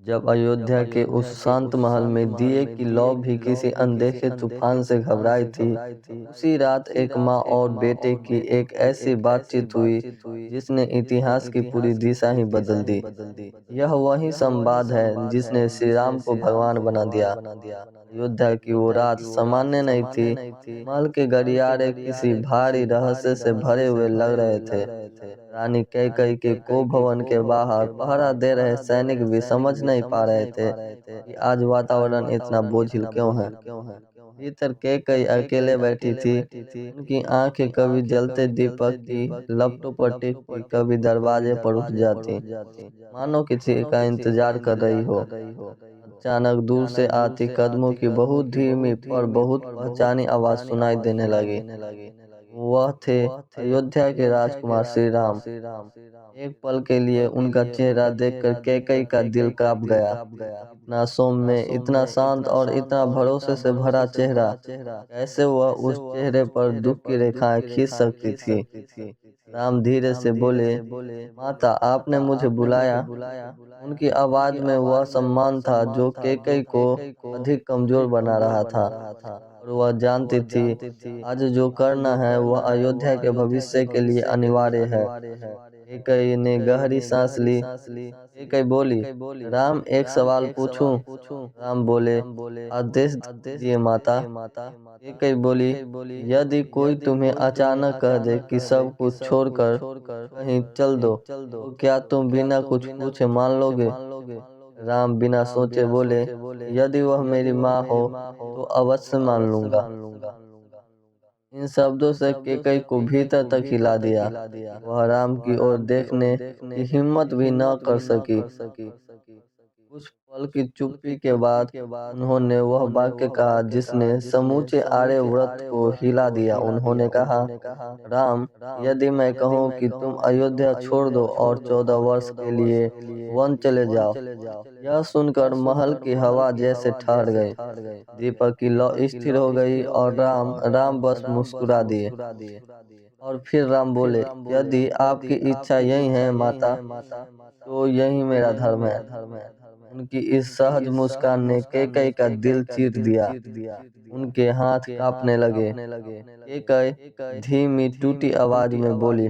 जब अयोध्या के उस शांत महल में दिए की लौ भी किसी अनदेखे तूफान से घबराई थी, उसी रात एक माँ और बेटे की एक ऐसी बातचीत हुई जिसने इतिहास की पूरी दिशा ही बदल दी। यह वही संवाद है जिसने श्री राम को भगवान बना दिया। अयोध्या की वो रात सामान्य नहीं थी। महल के गलियारे किसी भारी रहस्य से भरे हुए लग रहे थे। रानी कैकेयी के को भवन के बाहर पहरा दे रहे सैनिक भी समझ नहीं पा रहे थे कि आज वातावरण इतना बोझिल क्यों है। भीतर कैकेयी अकेले बैठी थी। उनकी आंखें कभी जलते दीपक की लपटों पर टिकती, कभी दरवाजे पर उठ जाती, मानो किसी का इंतजार कर रही हो। अचानक दूर से आती कदमों की बहुत धीमी पर बहुत पहचानी आवाज सुनाई देने लगी। वह थे अयोध्या के राजकुमार श्री राम। एक पल के लिए उनका चेहरा देखकर कैकेयी का दिल कांप गया। इतना सौम्य, इतना शांत और इतना भरोसे से भरा चेहरा, कैसे वह उस चेहरे पर दुख की रेखाएं खींच सकती थी। राम धीरे से बोले, माता, आपने मुझे बुलाया। उनकी आवाज में वह सम्मान था जो कैकेयी को अधिक कमजोर बना रहा था। और वह जानती थी आज जो करना है वह अयोध्या के भविष्य के लिए अनिवार्य है। कैकेयी ने गहरी सांस ली। कैकेयी बोली, राम, एक सवाल पूछूं? राम बोले, आदेश दीजिए माता। कैकेयी बोली, यदि कोई तुम्हें अचानक कह दे कि सब कुछ छोड़कर कहीं चल दो, तो क्या तुम बिना कुछ पूछे मान लोगे? राम बिना सोचे बोले, यदि वह मेरी माँ हो तो अवश्य मान लूंगा। इन शब्दों से कैकेयी को भीतर तक हिला दिया। वह राम की ओर देखने की हिम्मत भी न कर सकी। कुछ पल की चुप्पी के बाद उन्होंने वह वाक्य कहा जिसने समूचे आर्यव्रत को हिला दिया। उन्होंने कहा, राम, यदि मैं कहूँ कि तुम अयोध्या छोड़ दो और 14 वर्ष के लिए वन चले जाओ, यह सुनकर महल की हवा जैसे ठहर गई। दीपक की लौ स्थिर हो गई और राम राम बस मुस्कुरा दिए। और फिर राम बोले, यदि आपकी इच्छा यही है माता, तो यही मेरा धर्म है। उनकी इस सहज मुस्कान ने कैकेयी का दिल चीर दिया। उनके हाथ कांपने लगे। कैकेयी धीमी टूटी आवाज में बोली,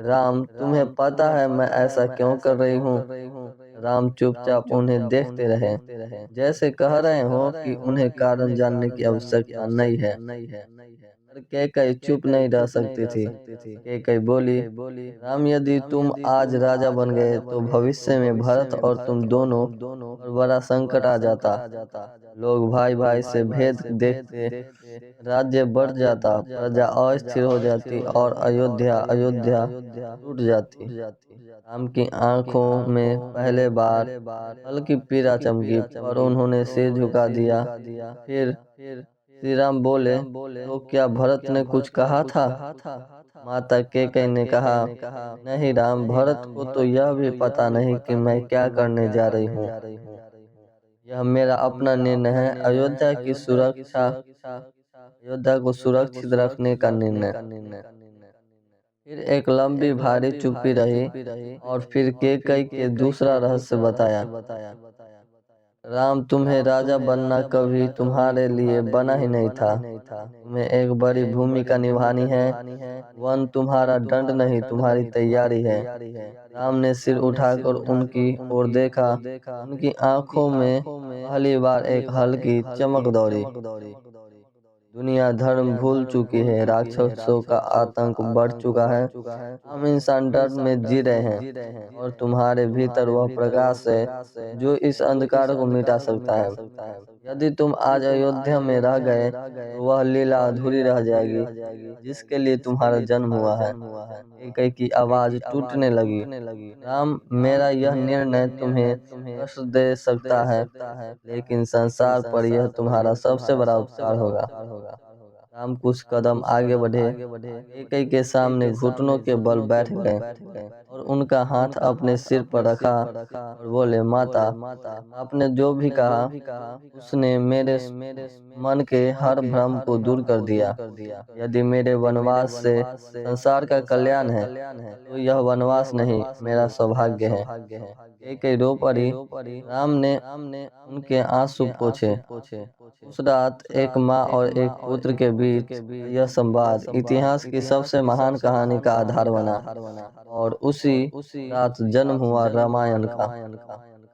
राम, तुम्हें पता है मैं ऐसा क्यों कर रही हूँ? राम चुपचाप उन्हें देखते रहे, जैसे कह रहे हो कि उन्हें कारण जानने की आवश्यकता नहीं है। पर कैकेयी चुप नहीं रह सकती थी। कैकेयी बोली, राम, यदि तुम आज राजा बन गए तो भविष्य में भरत और तुम दोनों पर बड़ा संकट आ जाता। लोग भाई भाई से भेद देखते, राज्य बढ़ जाता, प्रजा अस्थिर हो जाती और अयोध्या अयोध्या टूट जाती। राम की आंखों में पहले बार हल्की पीड़ा चमकी, पर उन्होंने सिर झुका दिया। फिर श्री राम बोले, तो क्या भरत ने कुछ कहा था? माता कैकेयी ने कहा, नहीं राम, भरत को तो यह भी पता नहीं कि मैं क्या करने जा रही हूँ। यह मेरा अपना निर्णय है, अयोध्या को सुरक्षित रखने का निर्णय। फिर एक लंबी भारी चुप्पी रही और फिर कैकेयी के दूसरा रहस्य बताया। राम, तुम्हें राजा बनना कभी तुम्हारे लिए बना ही नहीं था। तुम्हें एक बड़ी भूमिका निभानी है। वन तुम्हारा दंड नहीं, तुम्हारी तैयारी है। राम ने सिर उठाकर उनकी ओर देखा। उनकी आंखों में पहली बार एक हल्की चमक दौड़ी। दुनिया धर्म भूल चुकी है, राक्षसों का आतंक बढ़ चुका है। हम इंसान डर में जी रहे हैं और तुम्हारे भीतर वह प्रकाश है जो इस अंधकार को मिटा सकता है। यदि तुम आज अयोध्या में रह गए तो वह लीला अधूरी रह जाएगी जिसके लिए तुम्हारा जन्म हुआ है। कैकेयी की आवाज टूटने लगी। राम, मेरा यह निर्णय तुम्हें कष्ट दे सकता है, लेकिन संसार पर यह तुम्हारा सबसे बड़ा उपकार होगा। राम कुछ कदम आगे बढ़े। कैकेयी के सामने घुटनों के बल बैठ गए। और उनका हाथ अपने सिर पर रखा और बोले, माता, आपने जो भी कहा उसने मेरे मन के हर भ्रम को दूर कर दिया। यदि मेरे वनवास से संसार का कल्याण है तो यह वनवास नहीं, मेरा सौभाग्य है। कैकेयी रो पड़ी। राम ने उनके आंसू पोंछे। उस रात एक माँ और एक पुत्र के बीच यह संवाद इतिहास की सबसे महान कहानी का आधार बना और उसी रात जन्म हुआ रामायण का।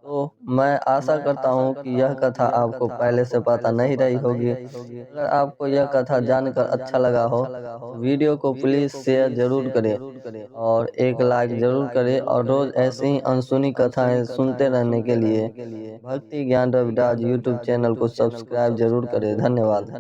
तो मैं आशा करता हूँ कि यह कथा आपको पहले से पता नहीं रही होगी। अगर आपको यह कथा जानकर अच्छा लगा हो तो वीडियो को प्लीज शेयर जरूर करें और एक लाइक जरूर करें और रोज ऐसे ही अनसुनी कथाएं सुनते रहने के लिए भक्ति ज्ञान रविराज यूट्यूब चैनल को सब्सक्राइब जरूर करें। धन्यवाद।